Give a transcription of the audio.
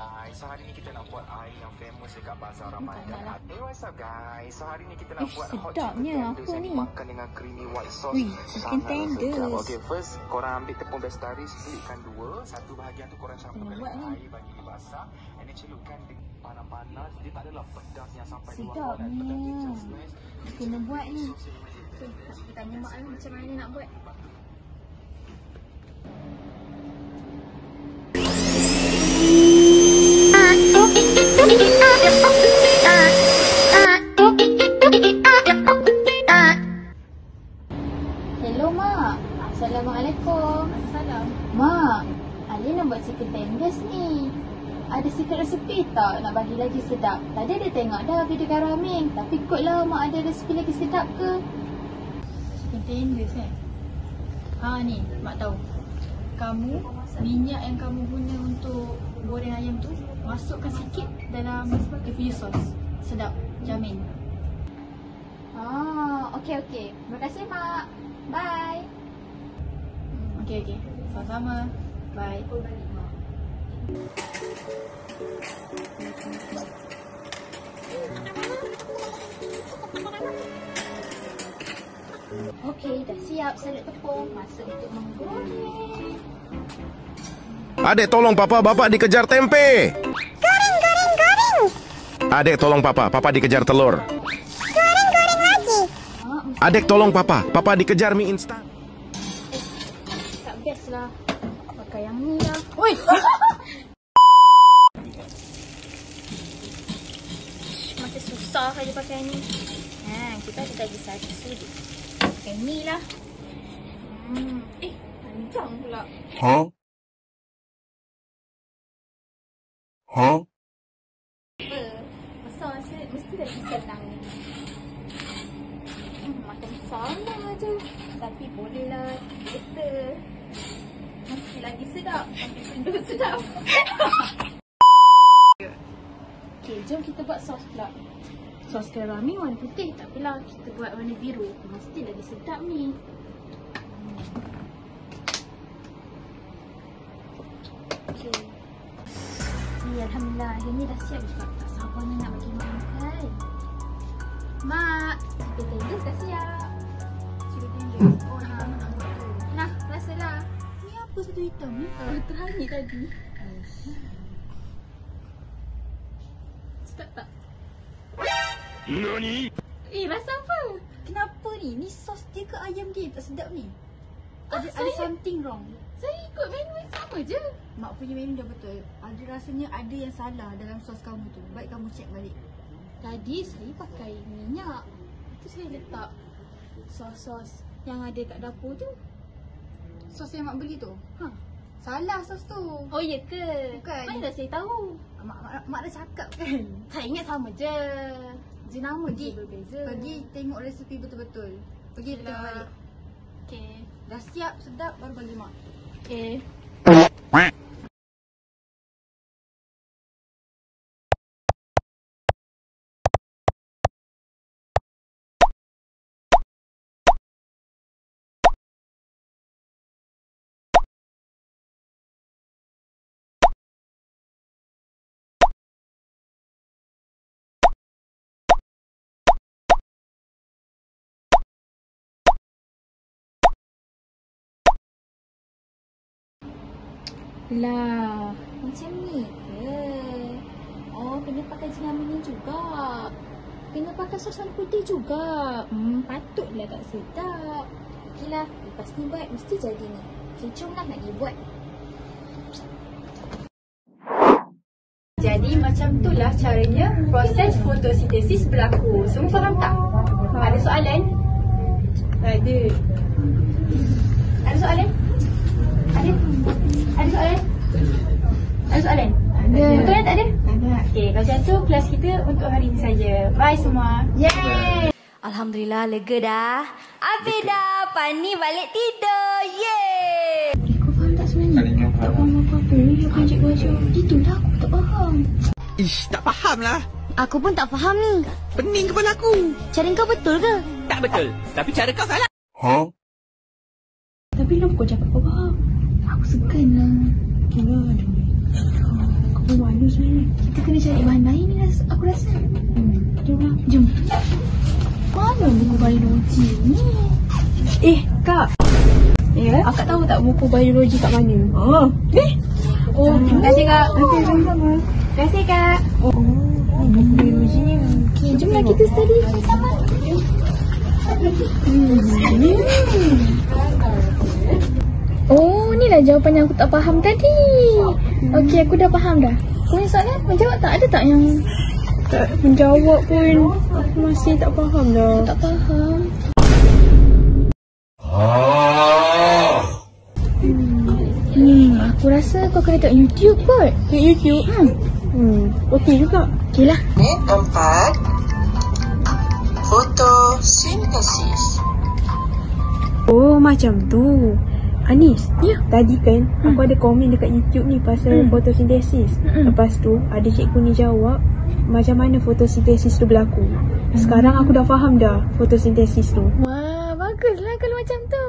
Guys, so hari ni kita nak buat air yang famous dekat Bazar Ramadan. Hey, what's up guys? So hari ni kita nak buat hot chicken tenders yang dimakan dengan creamy white sauce. Chicken tenders. Okay, first korang ambil tepung bestari, splitkan dua. Satu bahagian tu korang campurkan dengan air bagi dia basah. And then celupkan dengan panas-panas. Dia tak adalah pedas yang sampai luar. Sedapnya. Kena buat ni. Kita tanya mak ni macam mana nak buat. Hello Mak. Assalamualaikum. Assalam. Mak, Ali nak buat chicken tenders ni. Ada secret resipi tak nak bagi lagi sedap? Tadi dia tengok dah video Kak Raming. Tapi ikutlah Mak ada resipi lagi sedap ke? Chicken tenders ni Mak tahu. Kamu, minyak yang kamu guna untuk goreng ayam tu, masukkan sikit dalam dia punya sos. Sedap, jamin. Okey. Terima kasih Mak. Bye. Okey. Sama-sama. Bye. Okey, dah siap salad tepung. Masuk untuk menggoreng. Adik tolong papa, bapak dikejar tempe. Goreng. Adik tolong papa, papa dikejar telur. Goreng lagi. Adik tolong papa, papa dikejar mie instan. Tak best lah. Pakai yang ni lah. Oi! Macam susah saja pakai ni. Kita ada lagi satu sudut. Pakai ni lah. Panjang pula. Besar saya mesti dah senang ni. Makan sama je. Tapi bolehlah kita. Mesti lagi sedap. Sampai sendu sedap. Okay, jom kita buat sos pula. Sos Kak Raming warna putih. Tak apalah, kita buat warna biru. Mesti lagi sedap ni. Okay. Alhamdulillah, hari ni dah siap juga. Tak sabar ni nak bagi Mak makan. Mak, chicken tenders dah siap. Chicken tenders? Nak buat tu. Nah, rasalah. Ni apa satu hitam ni? Terhanyut tadi. Sedap tak? Nani? Rasa apa? Kenapa ni? Ni sos dia ke ayam dia tak sedap ni? Ada something wrong. Saya ikut menu yang sama je. Mak punya menu dah betul. Ada rasanya ada yang salah dalam sos kamu tu. Baik kamu cek balik. Tadi saya pakai minyak. Itu saya letak sos-sos yang ada kat dapur tu. Sos yang mak beli tu? Salah sos tu. Oh iya ke? Bukan. Mana dah saya tahu? Mak dah cakap kan? Saya ingat sama je. Jenama je berbeza. Pergi tengok resipi betul-betul. Pergi tengok balik. Okay. Dah siap sedap baru bagi mak. Okay. Lah, macam ni ke? Oh, kena pakai jenama ni juga. Kena pakai sos warna putih juga. Patutlah tak sedap. Okeylah, lepas ni buat mesti jadi ni. Okay, jomlah nak pergi buat. Jadi macam itulah caranya proses fotosintesis berlaku. Semua faham tak? Ada soalan? Ada. Ada soalan? Ada? Ada soalan? Ada soalan? Ada. Betul tak ada? Ada. Okey, kalau macam tu kelas kita untuk hari ni saja. Bye semua. Yeay! Alhamdulillah lega dah. Habis dah. Pani balik tidur. Yeay! Kau faham tak sebenarnya? Tak faham apa-apa. Aku ajak baju. Itulah aku tak faham. Ish, tak faham lah. Aku pun tak faham ni. Pening kepala aku. Cara kau betul ke? Tak betul. Tapi cara kau salah. Tapi kenapa kau cakap kau faham? Aku segan lah. Kira ada ni. Aku malu sebenarnya. Kita kena cari bahan lain ni aku rasa. Jom lah. Jom. Mana buku biologi ni? Kak. Ya? Akak tahu tak buku biologi kat mana? Oh, Terima kasih Kak. Okey, sama-sama. Terima kasih Kak. Buku biologi ni. Okay, jomlah kita study sama-sama. Oh, ni lah jawapan yang aku tak faham tadi. Okey, aku dah faham dah. Punya soalan menjawab tak? Ada tak yang Tak menjawab pun. Aku masih tak faham dah. tak faham? Aku rasa kau kena tengok YouTube kot. Tengok YouTube? Okey juga. Okey lah. Keempat, fotosintesis. Oh, macam tu. Anis, tadi kan aku ada komen dekat YouTube ni pasal fotosintesis. Lepas tu ada cikgu ni jawab macam mana fotosintesis tu berlaku. Sekarang aku dah faham dah fotosintesis tu. Wah, baguslah kalau macam tu.